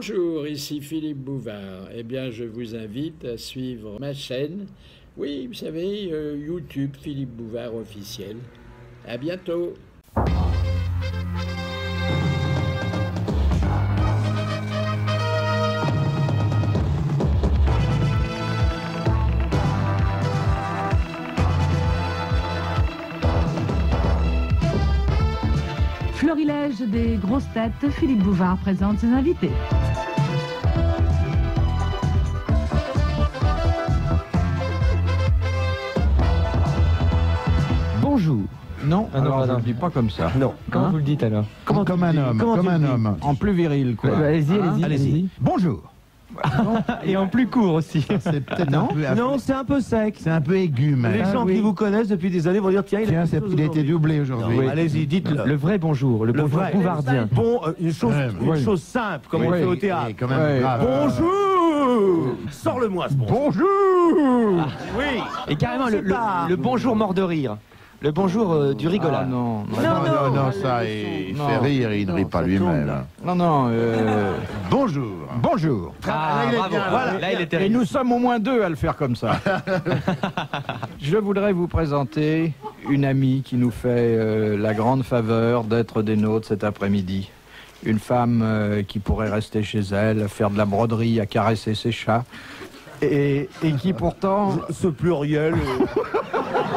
Bonjour, ici Philippe Bouvard. Eh bien, je vous invite à suivre ma chaîne. Oui, vous savez, YouTube Philippe Bouvard officiel. À bientôt. Florilège des grosses têtes, Philippe Bouvard présente ses invités. Bonjour. Non, Ah non, alors je non. ne le dis pas comme ça. Non. Comment Hein? vous le dites alors? Comme un homme, Comment comme tu le un dis? homme. En plus viril, quoi. Allez-y, Hein? allez-y. Allez-y. Bonjour. Et en plus court aussi. C'est peut-être Non, Non, c'est un peu sec. c'est un peu aigu, mais... Les gens oui. qui vous connaissent depuis des années vont dire tiens, Tiens, quelque chose il a été aujourd'hui. doublé aujourd'hui. Oui. Allez-y, dites-le. Le vrai bonjour, le bonjour vrai. bouvardien. Bon, une Oui. chose simple, comme on Oui. fait au Et théâtre. quand même Ouais. grave. Bonjour. Sors-le-moi ce bonjour. Bonjour. Oui. Et carrément, C'est pas- le bonjour mort de rire. Le bonjour du Ah, rigolard. non, non, Non, ça, il Non. fait rire, il ne rit pas ça lui-même. tombe, non. Bonjour. Bonjour. Ah, il est bravo. bien, Voilà. Là, il est Et terrible. nous sommes au moins deux à le faire comme ça. Je voudrais vous présenter une amie qui nous fait la grande faveur d'être des nôtres cet après-midi. Une femme qui pourrait rester chez elle, faire de la broderie, à caresser ses chats. Et qui pourtant... Ce pluriel.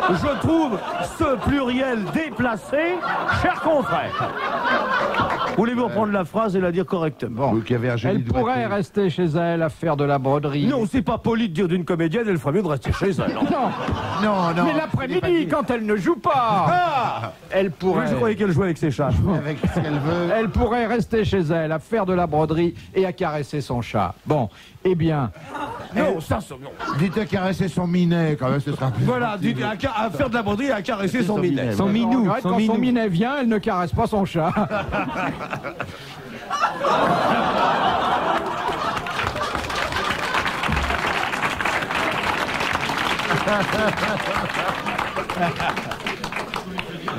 Je trouve ce pluriel déplacé, cher confrère. Voulez-vous reprendre la phrase et la dire correctement? Vous qui avez un joli Elle pourrait doigté. rester chez elle à faire de la broderie. Non, c'est pas poli de dire d'une comédienne, elle ferait mieux de rester chez elle. Non, Non, mais l'après-midi, quand elle ne joue pas, Ah, elle pourrait... je croyais qu'elle jouait avec ses chats. Avec ce qu'elle veut. Elle pourrait rester chez elle à faire de la broderie et à caresser son chat. Bon, eh bien, Non, ça, non. Dites à caresser son minet, quand même, ce sera plus... Voilà, à faire de la broderie et à caresser son minet. Son minou, on regrette son quand minou. son minet vient, elle ne caresse pas son chat.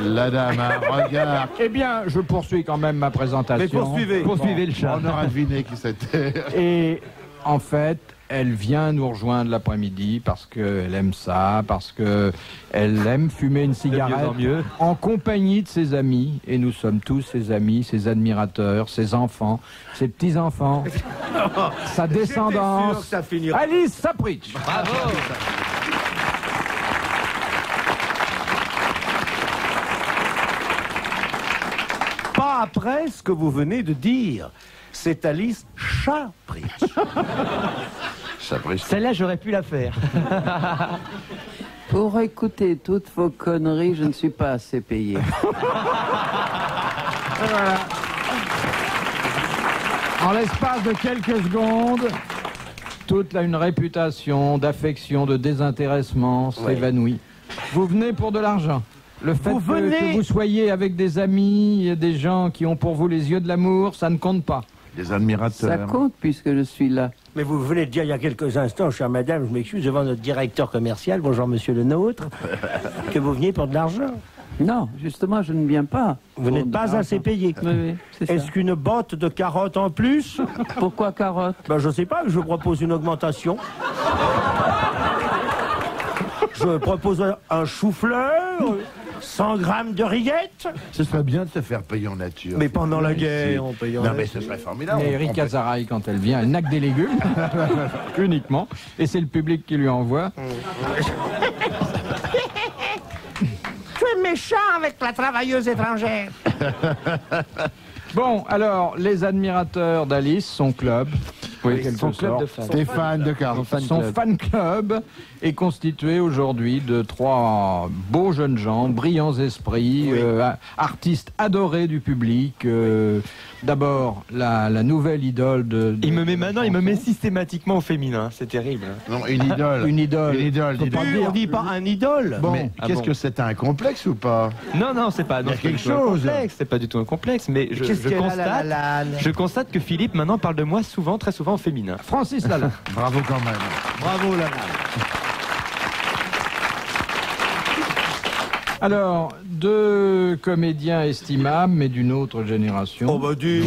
La dame, hein, regarde. Eh bien, je poursuis quand même ma présentation. Mais poursuivez le chat. On aura deviné qui c'était. Et en fait, elle vient nous rejoindre l'après-midi parce qu'elle aime ça, parce qu'elle aime fumer une cigarette en mieux. en compagnie de ses amis. Et nous sommes tous ses amis, ses admirateurs, ses enfants, ses petits-enfants, sa J'étais sûr descendance. que ça finirait. Alice Sapritch. Bravo. Pas après ce que vous venez de dire. C'est Alice Chapritch. Ça brille. Celle-là, j'aurais pu la faire. Pour écouter toutes vos conneries, je ne suis pas assez payé. Voilà. En l'espace de quelques secondes, toute une réputation d'affection, de désintéressement s'évanouit. Vous venez pour de l'argent. Le fait que vous soyez avec des amis, et des gens qui ont pour vous les yeux de l'amour, ça ne compte pas. Des Ça admirateurs. compte puisque je suis là. Mais vous venez de dire il y a quelques instants, chère madame, je m'excuse devant notre directeur commercial, bonjour monsieur le nôtre, que vous veniez pour de l'argent. Non, justement, je ne viens pas. Vous n'êtes pas assez payé. Oui, oui, c'est ça. Est-ce qu'une botte de carottes en plus? Pourquoi carotte? Ben je sais pas, je propose une augmentation. Je propose un chou-fleur, 100 grammes de rillettes. Ce serait bien de se faire payer en nature. Mais pendant la guerre, Ici. on paye en Non, mais nature. ce serait formidable. Et Eric Azaraï, quand elle vient, elle n'a que des légumes, uniquement. Et c'est le public qui lui envoie. Tu es méchant avec la travailleuse étrangère. Bon, alors, les admirateurs d'Alice, son club, oui, Son club de fans. Stéphane de Carles. son fan club est constitué aujourd'hui de 3 beaux jeunes gens, brillants esprits, artistes adorés du public. D'abord, la nouvelle idole de Il me met maintenant, il me met systématiquement au féminin. C'est terrible. Non, une idole. Une idole. Une idole, Faut dis pas donc. dire. On dit pas un idole. Bon, Mais Ah qu'est-ce bon. que c'est, un complexe ou pas? Non, non, c'est pas. Non, Il y a c'est pas quelque du tout un chose. complexe, c'est pas du tout un complexe, mais je Qu'est-ce qu'elle a, constate. Je constate que Philippe maintenant parle de moi souvent, très souvent au féminin. Francis Lalanne. Bravo quand même. Bravo, là. Alors, deux comédiens estimables, mais d'une autre génération. Oh bah dis.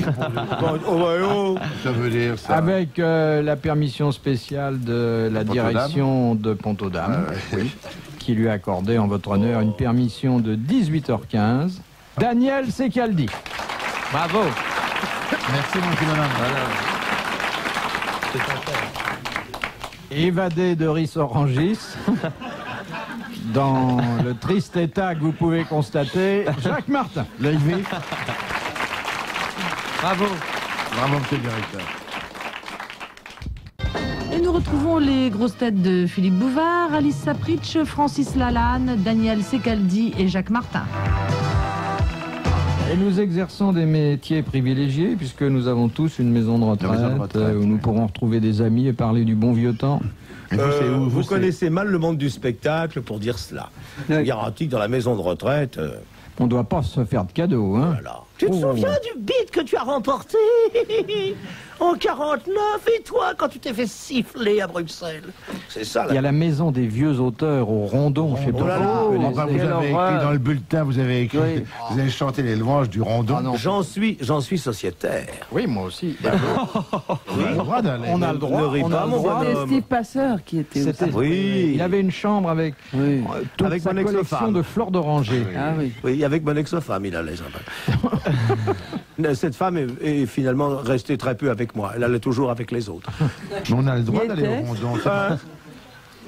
Ça veut dire ça. Avec la permission spéciale de la Pont-aux-Dames. direction de Pont-aux-Dames, oui, qui lui a accordé en votre honneur une permission de 18h15. Daniel Secaldi. Bravo. Merci mon petit bonhomme. Évadé de Rissorangis. Dans le triste état que vous pouvez constater, Jacques Martin. Levé. Bravo. Bravo monsieur le directeur. Et nous retrouvons les grosses têtes de Philippe Bouvard, Alice Sapritch, Francis Lalanne, Daniel Secaldi et Jacques Martin. Et nous exerçons des métiers privilégiés puisque nous avons tous une maison de retraite, où nous pourrons retrouver des amis et parler du bon vieux temps. Mais vous, c'est où Vous c'est- connaissez mal le monde du spectacle pour dire cela. Je garantis que dans la maison de retraite, On ne doit pas se faire de cadeaux, hein. voilà. Tu te souviens du beat que tu as remporté en 49 et toi quand tu t'es fait siffler à Bruxelles? C'est ça Il y là. a la maison des vieux auteurs au Rondon, je sais Oh pas là si là. vous Enfin, connaissez. vous avez écrit dans le bulletin, vous avez écrit, Oui. vous avez chanté les louanges du rondon. Ah non. J'en suis sociétaire. Oui, moi aussi. On a le droit d'aller. On a le droit. Ne ris on pas, a le mon droit. bonhomme. C'était Steve Passeur qui était aussi. C'était- Oui. Il avait une chambre avec Oui. toute Avec sa mon collection ex-femme. de fleurs d'oranger. Ah oui. Oui, avec mon ex-femme, il allait sympa. Cette femme est finalement restée très peu avec moi. Elle allait toujours avec les autres. Mais on a le droit Il d'aller était au rondon. c'est pas-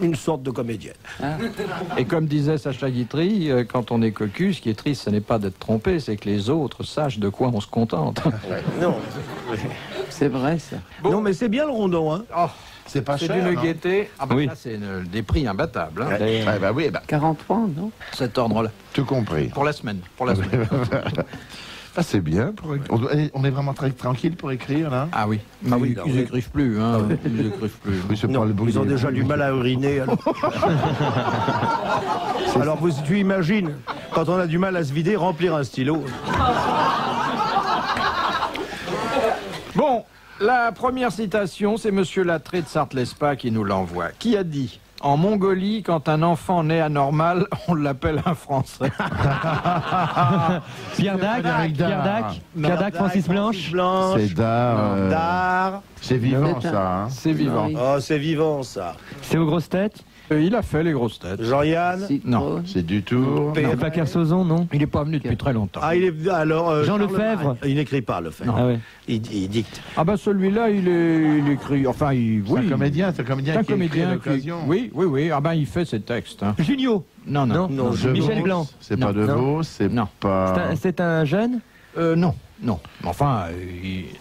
Une sorte de comédienne. Et comme disait Sacha Guitry, quand on est cocu, ce qui est triste, ce n'est pas d'être trompé, c'est que les autres sachent de quoi on se contente. Non. C'est vrai ça. Non, mais c'est bien le rondon, hein. Oh, C'est pas c'est cher. d'une non gaieté. Ah bah Oui. là, c'est des prix imbattables, hein, Ouais, bah oui, bah, 43, non? cet ordre-là. tout compris. Pour la semaine. Pour la semaine. Ah, c'est bien. On est vraiment très tranquille pour écrire, là. Ah oui. Mais oui, ils oui. écrivent plus, hein. Ils écrivent plus. Oui, c'est Non, pas le bruit ils ont des- déjà du mal à uriner. Alors tu imagines, quand on a du mal à se vider, remplir un stylo. Bon, la première citation, c'est Monsieur Lattré de Sarthe-Lespa qui nous l'envoie. Qui a dit: en Mongolie, quand un enfant naît anormal, on l'appelle un Français. Pierre Dac, Frédéric Dard. Pierre Dac, Francis Blanche. C'est d'art. D'art. C'est vivant, C'est un- ça. Hein. C'est vivant. Oui. Oh, c'est vivant, ça. C'est aux grosses têtes. Il a fait les grosses têtes. Jean-Yann. Non. C'est du tout. C'est pas Kersozon, non? Il n'est pas venu depuis très longtemps. Ah, il est alors. Jean Charles Lefebvre. Magne. Il n'écrit pas Lefebvre. Ah ouais. Il dicte. Ah bah celui-là, il écrit. Enfin, C'est oui. un comédien, C'est un qui écrit à comédien. l'occasion. Oui. Ah ben, il fait ses textes. Hein. Junio. Non. Non, De Michel Vos, Blanc. C'est Non. pas de Non. Vos, c'est Non. pas. C'est un jeune? Non. Enfin,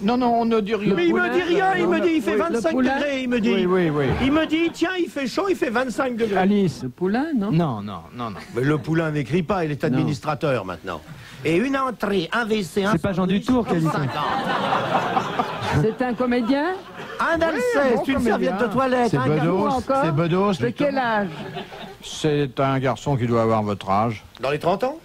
non, on ne dit rien. Mais il me dit rien, il me dit il fait Oui, 25 le poulain. degrés, il me dit. Oui. Il me dit, tiens, il fait chaud, il fait 25 degrés. Alice. Le poulain, non? Non. Mais le poulain n'écrit pas, il est administrateur maintenant. Et une entrée, un WC, un C'est pas Jean sandwich, Dutour qui a dit ça. 50. C'est un comédien? Un Alceste, bon une comédien. serviette de toilette, C'est un gâteau. Bedos. encore C'est Bedos. De quel âge? C'est un garçon qui doit avoir votre âge. Dans les 30 ans.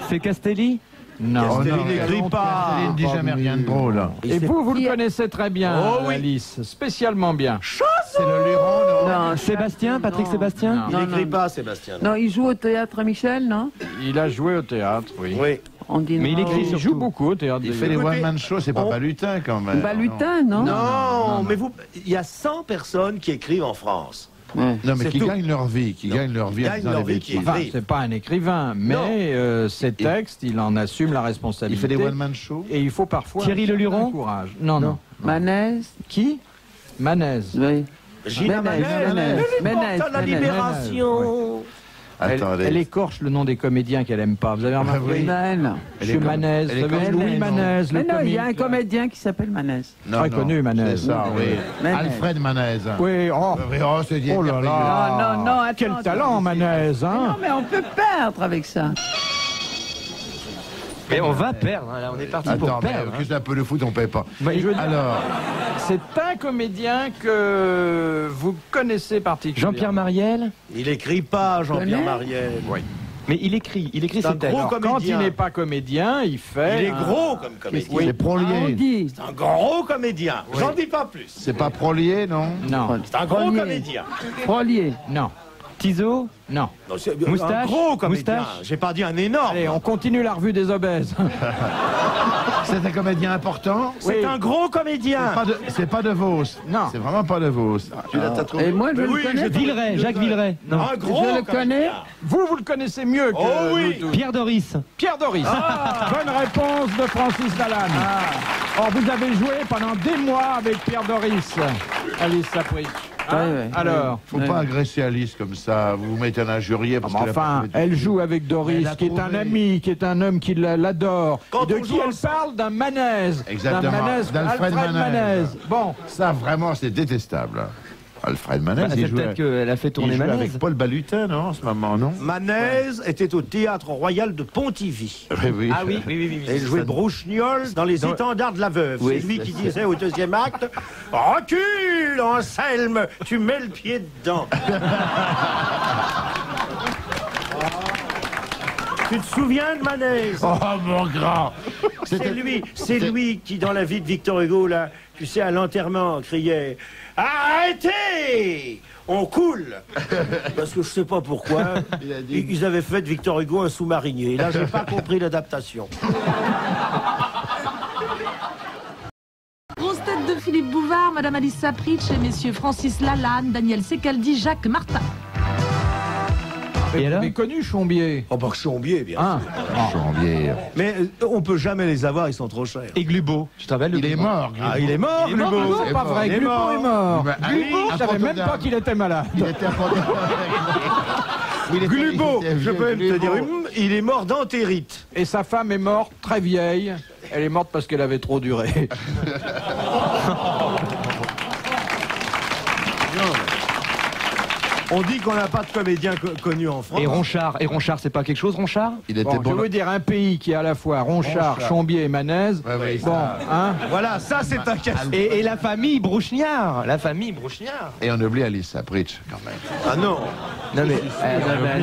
C'est Castelli? Non. Castelli n'écrit pas. Il ne dit jamais rien de drôle. Et vous Qui le a- connaissez très bien, Oh oui. Alice. Spécialement bien. C'est le Luron, non Non, Sébastien, Patrick non. Sébastien? Non. Il n'écrit pas, Sébastien. Non, il joue au théâtre Michel, non? Il a joué au théâtre, oui. Oui. On dit Mais il non. écrit Il surtout. joue beaucoup au théâtre. Il fait les Écoutez, one-man shows, c'est pas on- Balutin quand même. Balutin, non? Non, mais vous, il y a 100 personnes qui écrivent en France. Ouais. Non, mais C'est qui tout. gagnent leur vie, qui gagnent leur vie en Gagnent faisant leur des vie, qui bêtises. Enfin, Oui. c'est pas un écrivain, mais ses textes, il en assume la Il responsabilité. fait des one-man shows. Et il faut parfois Thierry un certain Leluron courage. Non. Manès? Qui? Manez. Oui. Gina Ménez, Manel, Ménez, elle est morte à la Ménez. Libération. Attendez. Elle écorche le nom des comédiens qu'elle aime pas. Vous avez remarqué? oui. Manel. Monsieur Manez, elle est vous savez, comme Louis Manez, Manez, Mais le non, il y a un comique. comédien qui s'appelle Manès. Non, Très non, connu, Manez. C'est ça, oui. Manez. Alfred Manez. Oui, oh, Oh, c'est oh là là. Non, attends. Quel talent, Manez, Non, hein? mais on peut perdre avec ça. Mais on va perdre, hein, là, on est parti pour Attends, mais perdre. que c'est un peu le foot, on paye pas. Mais je veux dire, Alors, c'est un comédien que vous connaissez particulièrement. Jean-Pierre Mariel? Il écrit pas, Jean-Pierre Connais. Mariel. Oui. Mais il écrit C'est un ses textes. gros Alors, quand comédien. il n'est pas comédien, il fait... Il est un- gros comme comédien. c'est On Prolier. dit. C'est un gros comédien. J'en dis pas plus. C'est pas Prolier, non Non, C'est un gros Prolier. comédien. Prolier. non. Tiso? Non. Non, c'est Moustache. un gros comédien. Moustache. J'ai pas dit un énorme. Allez, on continue la revue des obèses. C'est un comédien important. C'est un gros comédien. C'est pas de Vos. Non. C'est vraiment pas de Vos. Tu l'as t'as trouvé. Et moi, je le connais. Villeray, Jacques Villeray. Non. Un gros Je le connais. Vous le connaissez mieux que Oh oui. nous tous. Pierre Doris. Pierre Doris. Bonne réponse de Francis Lalanne. Or, vous avez joué pendant des mois avec Pierre Doris, Alice Sapritch. Ouais. Alors, Faut pas agresser Alice comme ça. Vous vous mettez un injurier parce qu'elle a pas enfin, trouvé du elle tout. joue avec Doris, Elle a qui est un trouvé. ami, qui est un homme qui l'adore. Quand De on qui joue elle ensemble. parle? D'un Manèze. Exactement. D'un Manèze, D'Alfred Alfred Manèze. Manèze. Bon, Ça, vraiment, c'est détestable. Alfred Manèze, Bah, il c'est joue, peut-être qu'elle a fait tourner il joue Manèze. avec Paul Balutin, non, en ce moment, non? Manèze était au Théâtre Royal de Pontivy. Oui, oui. Ah oui, oui, oui, oui. Et il jouait Brouchignol dans les étendards de la veuve. Oui, c'est lui c'est qui ça. disait au deuxième acte « Recule, Anselme, tu mets le pied dedans. » Tu te souviens de Manèze? Oh, mon grand! C'est lui qui, dans la vie de Victor Hugo, là, tu sais, à l'enterrement, criait « Arrêtez! On coule !» Parce que je sais pas pourquoi, ils avaient fait de Victor Hugo un sous-marinier. Là, j'ai pas compris l'adaptation. Grosse tête de Philippe Bouvard, Madame Alice Sapritch et messieurs Francis Lalanne, Daniel Secaldi, Jacques Martin. Et vous alors? avez connu Chombier. Oh, bah, Chombier, bien Hein? Chombier. Mais on peut jamais les avoir, ils sont trop chers. Et Glubo. Tu te rappelles de Il est Glubo? mort. Ah, il est mort, Il est mort, Glubo. Non, pas vrai, Il est Glubo mort. est mort. Bah, ah Glubo, oui, je à savais même Rotterdam. pas qu'il était malade. Il était à Glubo, je peux même te dire, il est mort d'entérite. Et sa femme est morte très vieille. Elle est morte parce qu'elle avait trop duré. On dit qu'on n'a pas de comédien connu en France. Et Ronchard, c'est pas quelque chose, Ronchard? Il était Bon, je bon. veux dire un pays qui est à la fois Ronchard, Chombier et Manèze. Ouais, ouais, Bon, ça. hein? Voilà, ça c'est un casse. Et la famille Brouchignard. La famille Brouchignard. Et on oublie Alice Sapritch, quand même. Ah non. Non mais.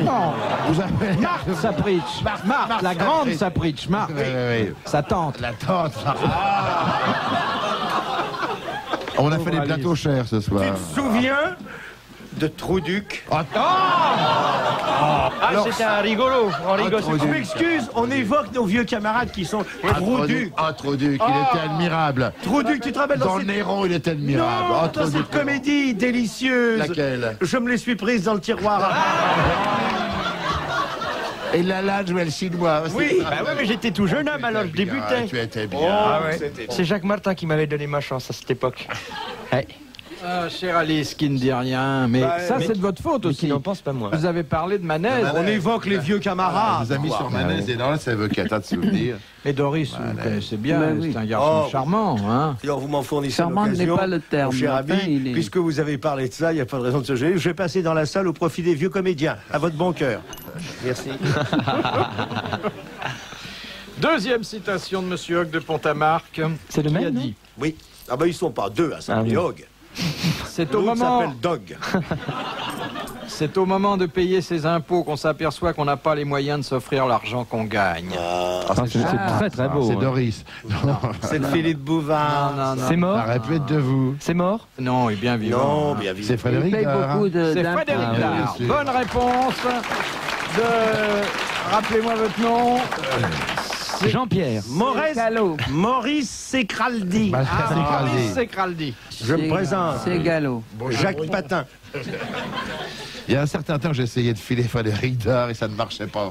Non, Vous avez... Marthe Sapritch. Marthe, la grande Sapritch. Marthe, Oui, oui, oui. sa tante. La tante. On a fait des Alice. plateaux chers ce soir. Tu te souviens de Trouduc? Ah, c'était un rigolo. On rigole. Je m'excuse, on évoque nos vieux camarades qui sont Trouduc. Trouduc, il était admirable. Trouduc, tu te rappelles Dans dans le cette... Néron, il était admirable. Non, Ah, dans Trouduc, cette comédie délicieuse. Laquelle? Je me les suis prises dans le tiroir. Et Lalanne jouait le chinois aussi. Oui. Bah ouais, mais j'étais tout jeune homme, alors je débutais. Tu étais bien. Ah ouais. C'est Jacques Martin qui m'avait donné ma chance à cette époque. Ouais. Ah, chère Alice qui ne dit rien, mais Bah, ça mais- c'est de votre faute Mais aussi. qui n'en pense pas moi. Vous avez parlé de Manèze. On évoque les vieux camarades. Des amis sur Manèze et dans là, ça évoque un tas de souvenirs. Mais Doris, vous le connaissez bien, Bah oui. c'est un garçon Oh. charmant. Hein? Alors vous m'en fournissez Charmant l'occasion, n'est pas le terme, mon cher mais ami, enfin, il est- puisque vous avez parlé de ça, il n'y a pas de raison de se gêner. Je vais passer dans la salle au profit des vieux comédiens. À votre bon cœur. Merci. Deuxième citation de Monsieur Hogg de Pont-à-Marc. C'est le qui même, a non dit Oui. Ah ben ils sont pas deux à s'appeler Ah oui. Hogg. c'est au, L'autre moment, s'appelle Dog. c'est au moment de payer ses impôts qu'on s'aperçoit qu'on n'a pas les moyens de s'offrir l'argent qu'on gagne. C'est très très beau. C'est hein. Doris. Non, C'est Philippe Bouvard. Non, non, C'est mort. ça aurait pu être de vous. C'est mort. non, il est bien vivant. Non, hein. bien vu. C'est Il Frédéric paye Dard, beaucoup hein. d'impôts. C'est Frédéric Ah oui, Dard. bien sûr. Bonne réponse de... Rappelez-moi votre nom. Jean-Pierre. Maurice Secraldi. Bah, c'est Maurice Craldi. Secraldi. Je me présente. C'est galop. Jacques Patin. Il y a un certain temps, j'ai essayé de filer Frédéric Dard et ça ne marchait pas.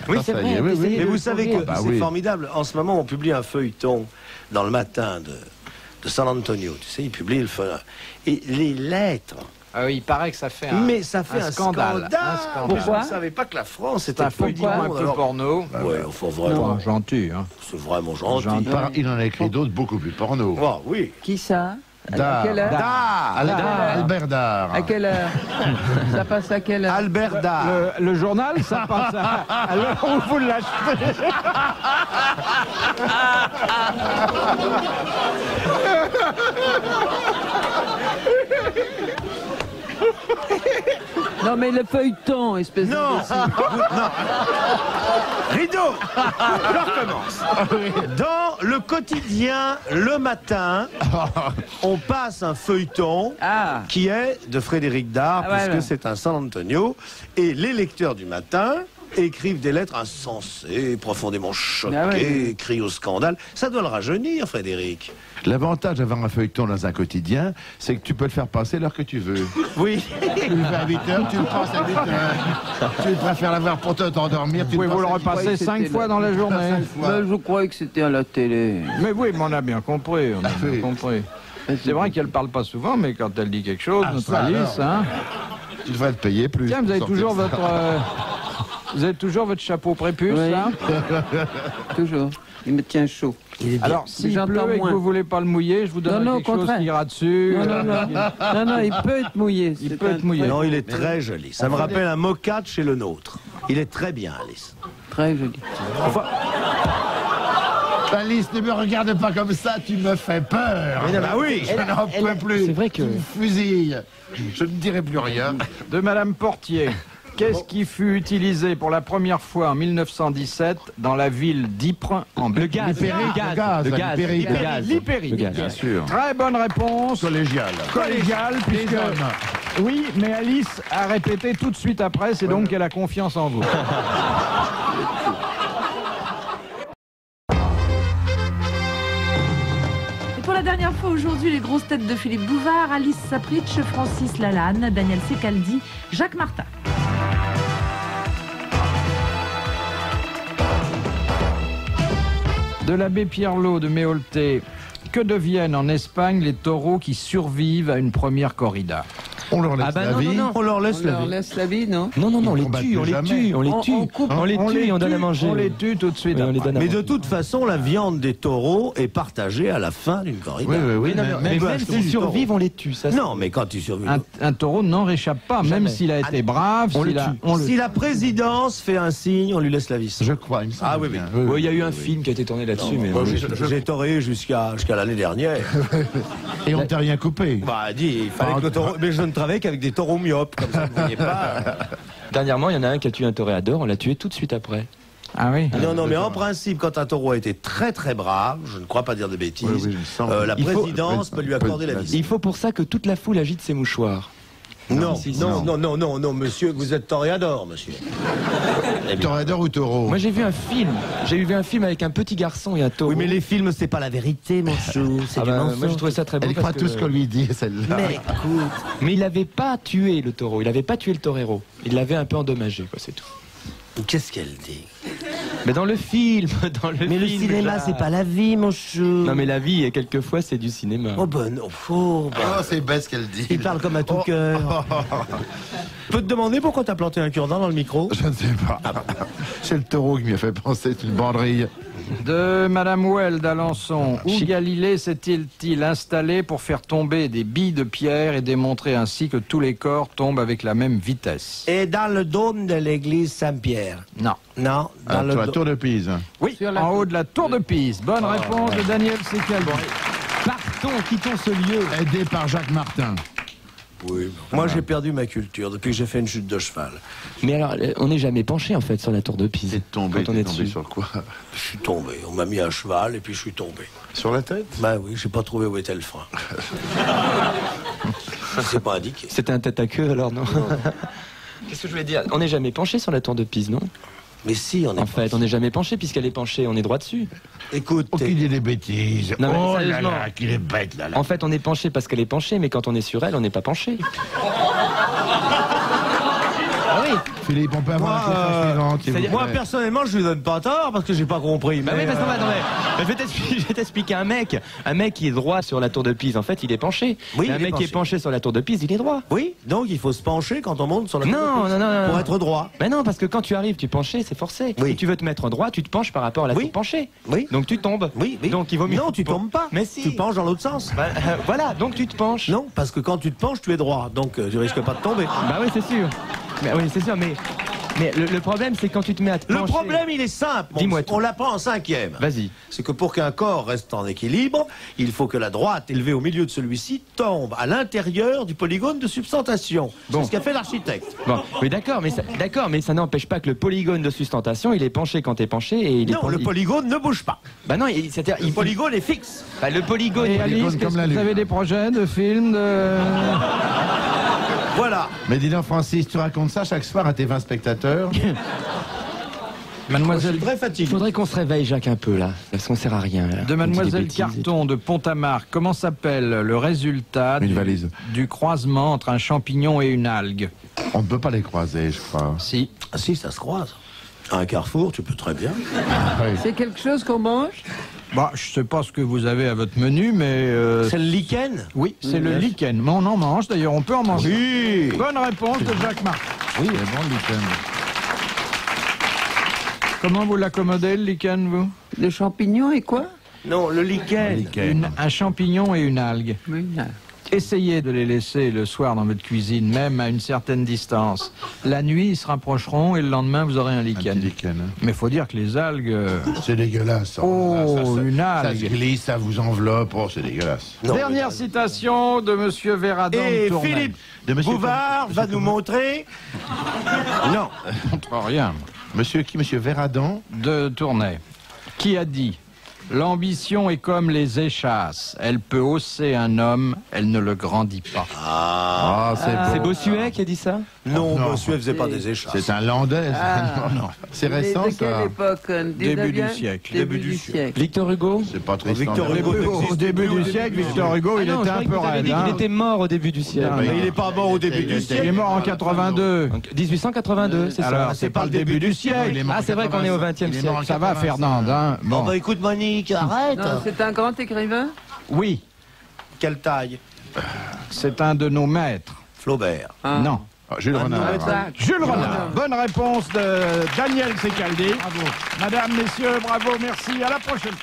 Oui, Ça, c'est ça y vrai, est, oui, vous oui. essayez Mais vous savez que Bah c'est oui. formidable. En ce moment, on publie un feuilleton dans le matin de San Antonio. Tu sais, il publie le feuilleton. Et les lettres. Ah oui, il paraît que ça fait un, Mais ça fait un scandale. Un scandale. Pourquoi Je ne savais pas que la France C'est était un feuilleton un peu porno. Ouais, enfin vraiment. Pas gentil, hein. C'est vraiment gentil. Gentil. Il en a écrit d'autres beaucoup plus porno. Oh, oui. Qui ça? À Dard. quelle heure? Albert Dard. À quelle heure? Ça passe à quelle heure? Albert Dard. Le journal, ça passe à l'heure où vous l'achetez. Non, mais le feuilleton, espèce de... Non. Rideau. Je recommence. Dans le quotidien, le matin, on passe un feuilleton qui est de Frédéric Dard, puisque c'est un San Antonio. Et les lecteurs du matin écrivent des lettres insensées, profondément choquées, crient au scandale. Ça doit le rajeunir, Frédéric. L'avantage d'avoir un feuilleton dans un quotidien, c'est que tu peux le faire passer l'heure que tu veux. Oui. Tu le fais à 8h, tu le passes à 8h. Tu préfères l'avoir pour t'endormir. Vous pouvez vous le repasser 5 fois dans la journée. Ben, je croyais que c'était à la télé. Mais oui, mais on a bien compris. On a bien compris. C'est vrai qu'elle parle pas souvent, mais quand elle dit quelque chose, notre Alice, hein. Tu devrais te payer plus. Tiens, vous avez toujours votre... Vous avez toujours votre chapeau prépuce, là? Toujours. Il me tient chaud. Alors, s'il pleut et que vous voulez pas le mouiller, je vous donne quelque chose qui ira dessus. Non, il peut être mouillé. Il peut être mouillé. Non, il est très joli. Ça me rappelle un mocha de chez le nôtre. Il est très bien, Alice. Très joli. Enfin... Alice, ne me regarde pas comme ça, tu me fais peur. Mais non, bah oui. Je n'en peux plus. C'est vrai que... Tu me fusilles. Je ne dirai plus rien. De Madame Portier. Qu'est-ce qui fut utilisé pour la première fois en 1917 dans la ville d'Ypres en Belgique? L'Hypérique. Bien sûr. Très bonne réponse. Collégial. Collégial, puisque... Oui, mais Alice a répété tout de suite après, c'est donc qu'elle a confiance en vous. Et pour la dernière fois aujourd'hui, les grosses têtes de Philippe Bouvard, Alice Sapritch, Francis Lalanne, Daniel Secaldi, Jacques Martin. De l'abbé Pierlot de Méolté, que deviennent en Espagne les taureaux qui survivent à une première corrida? On leur laisse la vie. On leur laisse On leur laisse la vie, non? Non, on les combattent tue, on plus les jamais. tue, on les tue. On les tue et on donne à manger. On les tue tout de suite. Oui, on les donne à Mais de manger. toute façon, la viande des taureaux est partagée à la fin d'une corrida. Oui, non, mais même s'ils survivent, on les tue. Ça, Non, mais quand ils survivent... Un taureau n'en réchappe pas, même s'il a été brave. On le s'il a- tue. on le Si la présidence fait un signe, on lui laisse la vie. Je crois, il me semble. Ah oui, bien. Oui, il y a eu un film qui a été tourné là-dessus, mais... J'ai toréé jusqu'à l'année dernière. Et on t'a rien coupé. Bah, dis, il fallait que le taureau... Mais je ne travaillais qu'avec des taureaux myopes, comme ça, vous ne voyez pas. Dernièrement, il y en a un qui a tué un toréador, on l'a tué tout de suite après. Ah oui. Non, mais en principe, quand un taureau a été très très brave, je ne crois pas dire de bêtises, Oui, il me semble. la Il faut- présidence peut lui accorder la vie. Il faut pour ça que toute la foule agite ses mouchoirs. Non, si, non, monsieur, vous êtes toréador, monsieur. Eh bien. Toréador ou taureau? Moi, j'ai vu un film. J'ai vu un film avec un petit garçon et un taureau. Oui, mais les films, c'est pas la vérité, mon chou, c'est Ah du bah, mensonge. moi, j'ai trouvé ça très beau. Elle croit parce tout que- ce qu'on lui dit, celle-là. Mais écoute, Mais il n'avait pas tué le taureau, il n'avait pas tué le torero. Il l'avait un peu endommagé, quoi, c'est tout. qu'est-ce qu'elle dit? Mais dans le film, Mais le cinéma, là. c'est pas la vie, mon chou. Non, mais la vie, et quelquefois, c'est du cinéma. Oh ben, Oh, c'est bête ce qu'elle dit. Il parle comme à tout cœur. Je peux te demander pourquoi t'as planté un cure-dent dans le micro? Je ne sais pas. C'est le taureau qui m'y a fait penser, c'est une banderille. De Madame Well d'Alençon, où Galilée s'est-il installé pour faire tomber des billes de pierre et démontrer ainsi que tous les corps tombent avec la même vitesse? Et dans le dôme de l'église Saint-Pierre? Non. Non, dans le Sur la dôme. tour de Pise. Oui, en haut de la tour de Pise. Bonne réponse de Daniel Secaldi. Partons, quittons ce lieu. Aidé par Jacques Martin. Oui. Moi, j'ai perdu ma culture depuis que j'ai fait une chute de cheval. Mais alors, on n'est jamais penché, en fait, sur la tour de Pise. T'es tombé, quand on est tombé dessus. sur quoi? Je suis tombé. On m'a mis à cheval et puis je suis tombé. Sur la tête? Bah oui, j'ai pas trouvé où était le frein. C'est pas indiqué. C'était un tête à queue, alors, non? Qu'est-ce que je voulais dire? On n'est jamais penché sur la tour de Pise, non? Mais si, on est. En fait, on n'est jamais penché, puisqu'elle est penchée, on est droit dessus. Écoute, Aucune idée des bêtises. Non, mais Oh là sérieusement. là, qu'il est bête là. En fait, on est penché parce qu'elle est penchée, mais quand on est sur elle, on n'est pas penché. Ah oui. Philippe, on peut avoir la question suivante, s'il vous moi, plaît. personnellement, je lui donne pas tort parce que j'ai pas compris. Bah mais, oui, parce que attendez, je vais t'expliquer un mec qui est droit sur la tour de Pise, en fait, il est penché. Oui, Et un il est mec qui est penché. penché sur la tour de Pise, il est droit. Oui, donc il faut se pencher quand on monte sur la Non, tour de Pise. non. Pour être droit. Mais non, parce que quand tu arrives, tu es penché, c'est forcé. Oui. Si tu veux te mettre droit, tu te penches par rapport à la Oui. tour penchée. Oui. Donc tu tombes. Oui. Donc il vaut mieux. Non, tu tombes pas. Mais si. Tu penches dans l'autre sens. Bah, voilà, donc tu te penches. Non, parce que quand tu te penches, tu es droit. Donc tu risques pas de tomber. Bah oui, c'est sûr. Mais oui, c'est sûr, mais Mais le problème, c'est quand tu te mets à te Le pencher... problème, il est simple. Dis-moi tout. On l'apprend en 5e. Vas-y. C'est que pour qu'un corps reste en équilibre, il faut que la droite élevée au milieu de celui-ci tombe à l'intérieur du polygone de substantation. Bon. C'est ce qu'a fait l'architecte. Bon, oui, d'accord, mais ça n'empêche pas que le polygone de sustentation, il est penché quand t'es penché et il est... Non, le polygone ne bouge pas. Bah non, c'est-à-dire... Le polygone est fixe. Bah, le polygone... Et Alice, comme qu'est-ce la que vous Lune. avez des projets de films Voilà. Mais dis donc, Francis, tu racontes ça chaque soir à tes 20 spectateurs? Mademoiselle, Très Il fatigué. faudrait qu'on se réveille, Jacques, un peu, là. Parce qu'on sert à rien, là. de On Mademoiselle dit des bêtises et Carton de Pont-à-Marc, comment s'appelle le résultat Une valise. du croisement entre un champignon et une algue? On ne peut pas les croiser, je crois. Si. Ah si, ça se croise. À un carrefour, tu peux très bien. Oui. C'est quelque chose qu'on mange? Bah, je sais pas ce que vous avez à votre menu, mais... C'est le lichen. Oui, c'est le lichen. Mais on en mange, d'ailleurs, on peut en manger. Oui. Bonne réponse de Jacques Martin. Oui, c'est bon le lichen. Comment vous l'accommodez, le lichen, vous? Le champignon et quoi? Non, le lichen. Un champignon et une algue. Oui, là. Essayez de les laisser le soir dans votre cuisine, même à une certaine distance. La nuit, ils se rapprocheront et le lendemain, vous aurez un Un lichen. petit lichen, hein. Mais faut dire que les algues... C'est dégueulasse. ça. Oh, Ça, une ça algue. se glisse, ça vous enveloppe. Oh, c'est dégueulasse. Non, Dernière citation de Monsieur Véradon de Et Tournai. Philippe De monsieur Bouvard va nous montrer... Non. Montre rien. Monsieur qui? Monsieur Véradon? De Tournai. Qui a dit: l'ambition est comme les échasses. Elle peut hausser un homme, elle ne le grandit pas. Ah, C'est beau. Bossuet qui a dit ça? Non, Non. monsieur faisait pas des échasses. C'est un landais. Ah. Non, non. C'est Mais récent, de quelle ça. époque? Début du siècle. Début du siècle. Victor Hugo? C'est pas très Victor standard. Hugo. Au début du siècle, Victor Hugo, il Ah non, était je un croyais que peu vous avez raide. dit hein. qu'il était mort au début du siècle. Non, Mais il n'est pas mort au début du Il est siècle. mort en 82. Donc, 1882, c'est ça. Alors, c'est pas le début du siècle. Ah, c'est vrai qu'on est au 20e Il est mort en siècle. Ça va, 85. Fernand, hein? Bon, Bon. bah écoute, Monique, arrête. Non, c'est un grand écrivain? Oui, Quelle taille? c'est un de nos maîtres. Flaubert. Ah. Non. Ah, Jules Renard. Balzac. Jules Renard. Bonne réponse de Daniel Secaldi. Bravo. Madame, messieurs, bravo, merci. À la prochaine.